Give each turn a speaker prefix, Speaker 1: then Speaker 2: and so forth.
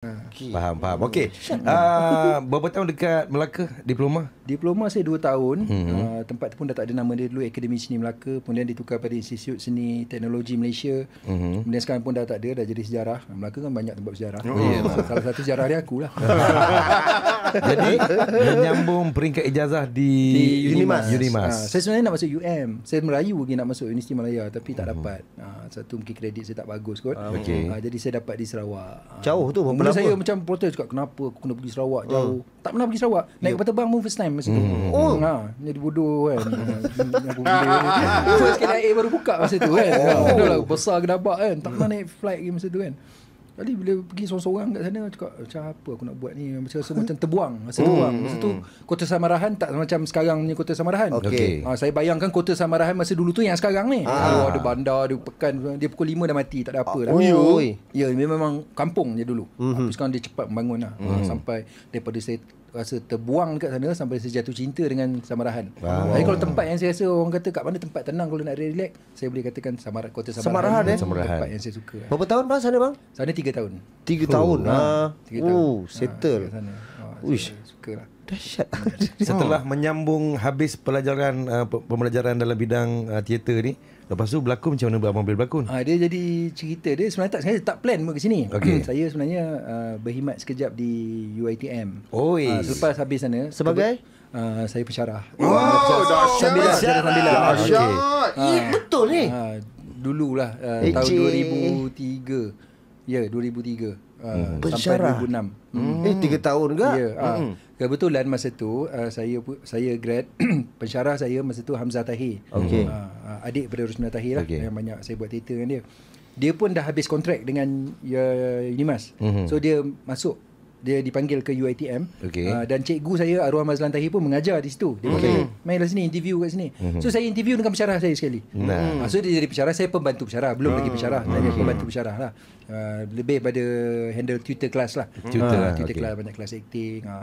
Speaker 1: Faham. Okey. Berapa tahun dekat Melaka diploma?
Speaker 2: Diploma saya 2 tahun. Tempat tu pun dah tak ada nama dia dulu, Akademi Seni Melaka. Kemudian ditukar pada Institut Seni Teknologi Malaysia. Kemudian sekarang pun dah tak ada, dah jadi sejarah. Melaka kan banyak tempat bersejarah. Salah satu sejarah dia akulah.
Speaker 1: Jadi menyambung peringkat ijazah di Unimas.
Speaker 2: Saya sebenarnya nak masuk UM. Saya merayu lagi nak masuk Universiti Malaya tapi tak dapat. Satu mungkin kredit saya tak bagus kot. Jadi saya dapat di Sarawak.
Speaker 3: Jauh tu berapa lama?
Speaker 2: Saya macam protes cakap kenapa aku kena pergi Sarawak jauh. Tak pernah pergi Sarawak. Naik kapal terbang pun first time masa tu. Jadi bodoh kan. First kali air baru buka masa tu kan. Dah lah besar gedabak kan. Tak pernah naik flight lagi masa tu kan. Jadi bila pergi seorang-seorang kat sana cakap macam apa aku nak buat ni, rasa macam terbuang. Masa tu Kota Samarahan tak macam sekarang punya Kota Samarahan. Saya bayangkan Kota Samarahan masa dulu tu yang sekarang ni. Ada bandar, ada pekan, dia pukul 5 dah mati, tak ada apa dah. Ya, dia memang kampung je dulu. Tapi sekarang dia cepat membangun lah. Sampai daripada saya rasa terbuang dekat sana sampai saya jatuh cinta dengan Samarahan. Jadi kalau tempat yang saya rasa orang kata kat mana tempat tenang kalau nak relax, saya boleh katakan Kota Samarahan. Tempat yang saya suka.
Speaker 3: Berapa tahun bang sana bang?
Speaker 2: Sana 3 tahun.
Speaker 3: 3 tahun.
Speaker 2: 3 tahun.
Speaker 3: Settle.
Speaker 2: Uish, sukalah.
Speaker 3: Dahsyat.
Speaker 1: Setelah menyambung habis pembelajaran dalam bidang teater ni, lepas tu berlakon macam mana abang boleh berlakon?
Speaker 2: Dia jadi cerita dia sebenarnya saya tak plan pun ke sini. Saya sebenarnya berkhidmat sekejap di UiTM. Selepas habis sana
Speaker 3: sebagai
Speaker 2: saya pensyarah.
Speaker 3: Dahsyat. Betul ni.
Speaker 2: Dululah tahun 2003. Ya, 2003. Sampai 2006.
Speaker 3: 3 tahun ke?
Speaker 2: Ya. Kebetulan masa tu saya grad pensyarah saya masa tu Hamzah Tahir. Adik pada Rusmina Tahir lah yang banyak saya buat teater dengan dia. Dia pun dah habis kontrak dengan Unimas. So dia dipanggil ke UiTM. Dan cikgu saya Arwah Mazlan Tahir pun mengajar di situ. Dia kata, mainlah sini, interview kat sini. So saya interview dengan pensyarah saya sekali. So dia jadi pensyarah, saya pembantu pensyarah. Belum lagi pensyarah, saya pembantu pensyarah lah. Lebih pada handle tutor kelas lah. Tutor kelas, banyak kelas akting.